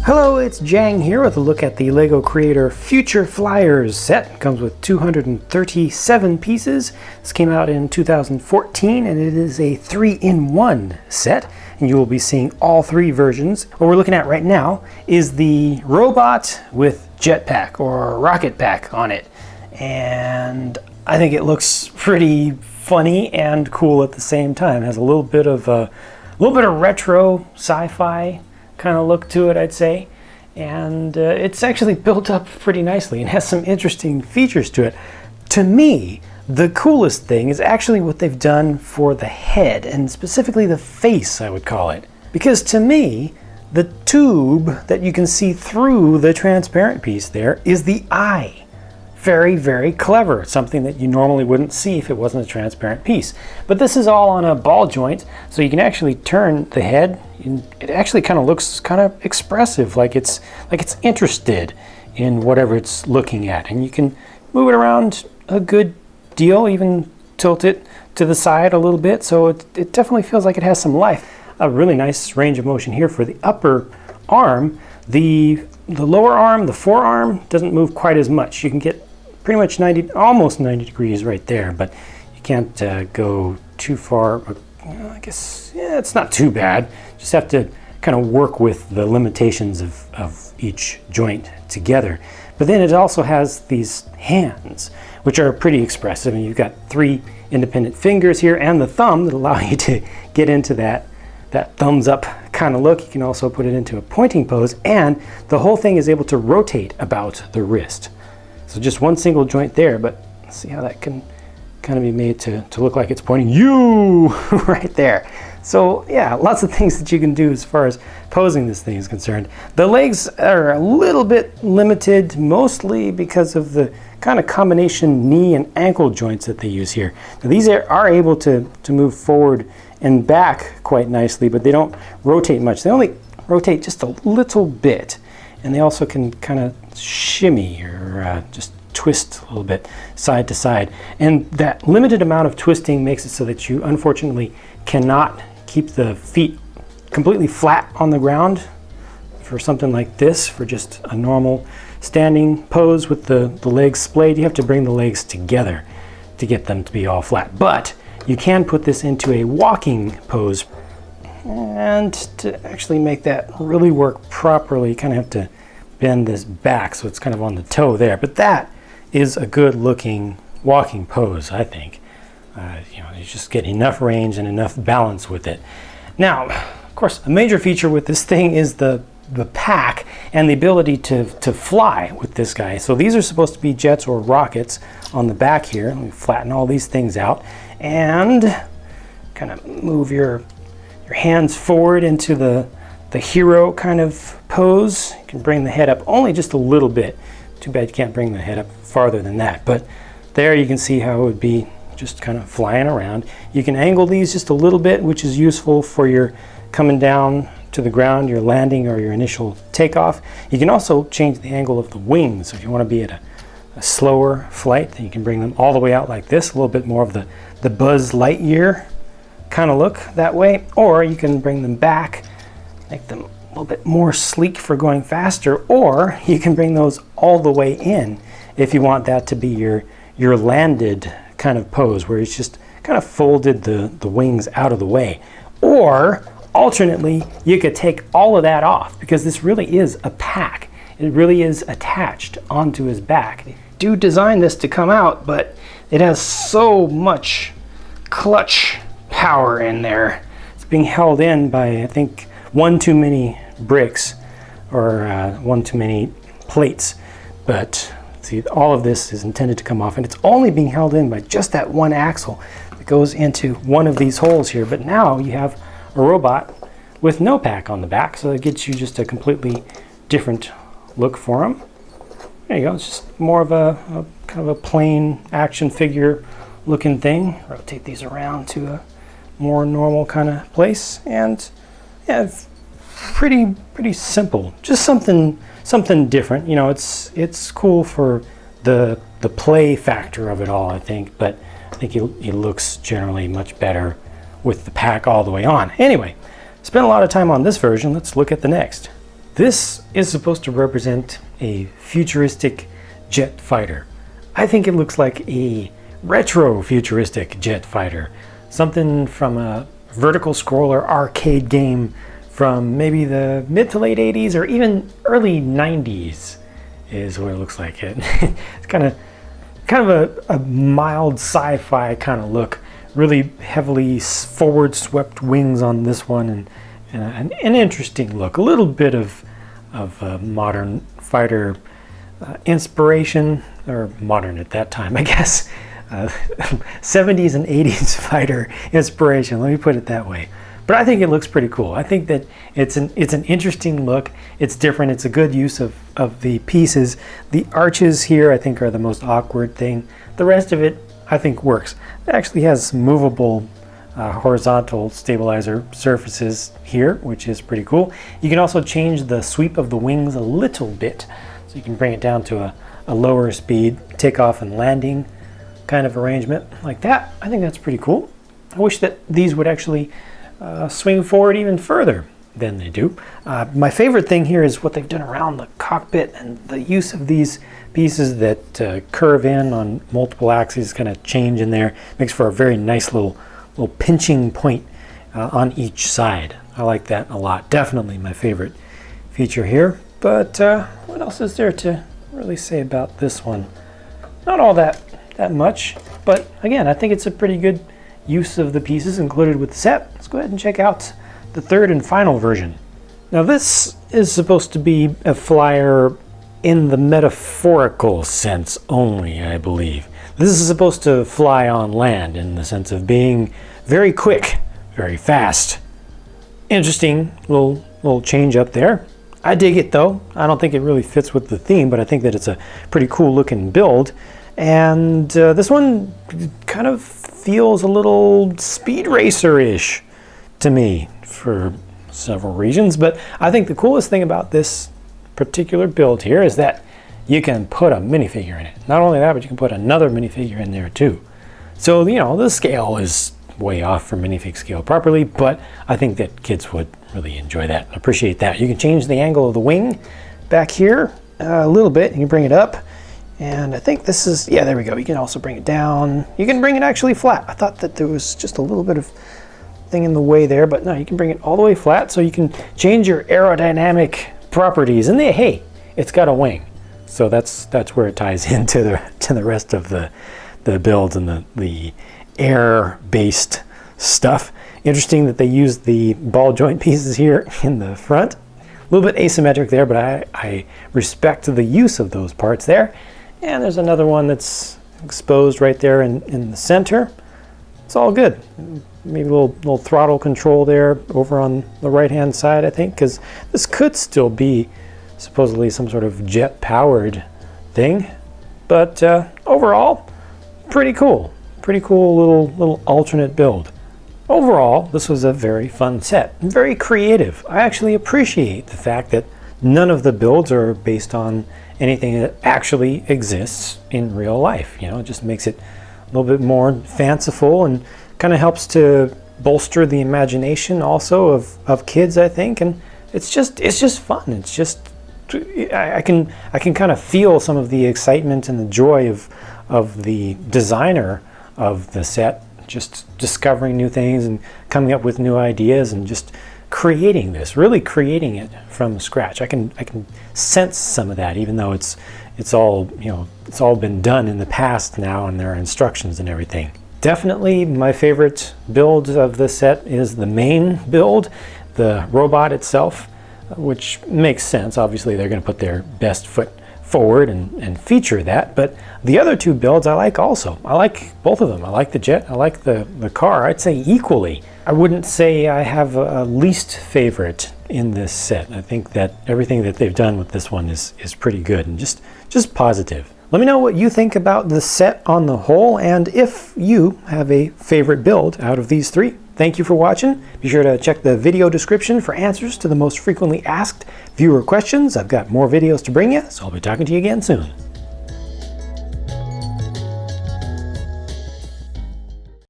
Hello, it's Jang here with a look at the LEGO Creator Future Flyers set. It comes with 237 pieces. This came out in 2014 and it is a 3-in-1 set. And you will be seeing all three versions. What we're looking at right now is the robot with jetpack or rocket pack on it. And I think it looks pretty funny and cool at the same time. It has a little bit of retro sci-fi kind of look to it, I'd say, and it's actually built up pretty nicely and has some interesting features to it. To me, the coolest thing is actually what they've done for the head, and specifically the face, I would call it, because to me the tube that you can see through the transparent piece there is the eye. Very, very clever. Something that you normally wouldn't see if it wasn't a transparent piece. But this is all on a ball joint, so you can actually turn the head. It actually kind of looks kind of expressive, like it's interested in whatever it's looking at. And you can move it around a good deal, even tilt it to the side a little bit, so it definitely feels like it has some life. A really nice range of motion here for the upper arm. The lower arm, the forearm, doesn't move quite as much. You can get pretty much almost 90 degrees right there, but you can't go too far. I guess, yeah, it's not too bad. Just have to kind of work with the limitations of each joint together. But then it also has these hands, which are pretty expressive. And you've got 3 independent fingers here and the thumb that allow you to get into that thumbs up kind of look. You can also put it into a pointing pose, and the whole thing is able to rotate about the wrist. So just one single joint there, but let's see how that can kind of be made to look like it's pointing you right there. So yeah, lots of things that you can do as far as posing this thing is concerned. The legs are a little bit limited, mostly because of the kind of combination knee and ankle joints that they use here. Now, these are able to move forward and back quite nicely, but they don't rotate much. They only rotate just a little bit, and they also can kind of shimmy or just twist a little bit side to side. And that limited amount of twisting makes it so that you unfortunately cannot keep the feet completely flat on the ground for something like this. For just a normal standing pose with the legs splayed, you have to bring the legs together to get them to be all flat. But you can put this into a walking pose, and to actually make that really work properly, you kind of have to bend this back so it's kind of on the toe there. But that is a good looking walking pose, I think. You just get enough range and enough balance with it. Now, of course, a major feature with this thing is the pack and the ability to fly with this guy. So these are supposed to be jets or rockets on the back here. Let me flatten all these things out and kind of move your hands forward into the hero kind of pose. You can bring the head up only just a little bit. Too bad you can't bring the head up farther than that. But there you can see how it would be just kind of flying around. You can angle these just a little bit, which is useful for your coming down to the ground, your landing or your initial takeoff. You can also change the angle of the wings. So if you want to be at a slower flight, then you can bring them all the way out like this, a little bit more of the Buzz Lightyear kind of look that way. Or you can bring them back, make them a little bit more sleek for going faster, or you can bring those all the way in if you want that to be your landed kind of pose, where it's just kind of folded the wings out of the way. Or alternately, you could take all of that off, because this really is a pack. It really is attached onto his back. They do design this to come out, but it has so much clutch power in there. It's being held in by, I think, one too many bricks or one too many plates. But see, all of this is intended to come off, and it's only being held in by just that one axle that goes into one of these holes here. But now you have a robot with no pack on the back, so it gets you just a completely different look for him. There you go. It's just more of a kind of a plain action figure looking thing. Rotate these around to a more normal kind of place, and yeah, pretty simple. Just something different. You know, it's cool for the play factor of it all, I think, but I think it looks generally much better with the pack all the way on. Anyway, spent a lot of time on this version. Let's look at the next. This is supposed to represent a futuristic jet fighter. I think it looks like a retro futuristic jet fighter. Something from a vertical scroller arcade game from maybe the mid to late 80s or even early 90s is what it looks like. It's kind of a mild sci-fi kind of look. Really heavily forward swept wings on this one, and an interesting look. A little bit of modern fighter inspiration, or modern at that time, I guess. 70s and 80s fighter inspiration, let me put it that way. But I think it looks pretty cool. I think that it's an interesting look. It's different. It's a good use of the pieces. The arches here I think are the most awkward thing. The rest of it I think works. It actually has movable horizontal stabilizer surfaces here, which is pretty cool. You can also change the sweep of the wings a little bit. So you can bring it down to a lower speed, takeoff and landing kind of arrangement like that. I think that's pretty cool. I wish that these would actually swing forward even further than they do. My favorite thing here is what they've done around the cockpit and the use of these pieces that curve in on multiple axes, kind of change in there. Makes for a very nice little pinching point on each side. I like that a lot. Definitely my favorite feature here. But what else is there to really say about this one? Not all that much, but again, I think it's a pretty good use of the pieces included with the set. Let's go ahead and check out the third and final version. Now this is supposed to be a flyer in the metaphorical sense only, I believe. This is supposed to fly on land in the sense of being very quick, very fast. Interesting little change up there. I dig it though. I don't think it really fits with the theme, but I think that it's a pretty cool looking build. And this one kind of feels a little speed racer-ish to me for several reasons. But I think the coolest thing about this particular build here is that you can put a minifigure in it. Not only that, but you can put another minifigure in there too. So, you know, the scale is way off for minifig scale properly, but I think that kids would really enjoy that and appreciate that. You can change the angle of the wing back here a little bit. You can bring it up. And I think this is, yeah, there we go. You can also bring it down. You can bring it actually flat. I thought that there was just a little bit of thing in the way there, but no, you can bring it all the way flat, so you can change your aerodynamic properties. And hey, it's got a wing. So that's where it ties into the rest of the builds and the air-based stuff. Interesting that they use the ball joint pieces here in the front. A little bit asymmetric there, but I respect the use of those parts there. And there's another one that's exposed right there in the center. It's all good. Maybe a little throttle control there over on the right-hand side, I think, because this could still be supposedly some sort of jet-powered thing. But overall, pretty cool. Pretty cool little alternate build. Overall, this was a very fun set, very creative. I actually appreciate the fact that none of the builds are based on anything that actually exists in real life. You know, it just makes it a little bit more fanciful and kind of helps to bolster the imagination also of kids, I think. And it's just fun. It's just, I can kind of feel some of the excitement and the joy of the designer of the set, just discovering new things and coming up with new ideas and just creating this, really creating it from scratch. I can sense some of that, even though it's all, you know, it's all been done in the past now, and there are instructions and everything. Definitely my favorite build of this set is the main build, the robot itself, which makes sense. Obviously, they're going to put their best foot forward and feature that, but the other two builds I like also. I like both of them. I like the jet, I like the car, I'd say equally. I wouldn't say I have a least favorite in this set. I think that everything that they've done with this one is pretty good and just positive. Let me know what you think about the set on the whole, and if you have a favorite build out of these three. Thank you for watching. Be sure to check the video description for answers to the most frequently asked viewer questions. I've got more videos to bring you, so I'll be talking to you again soon.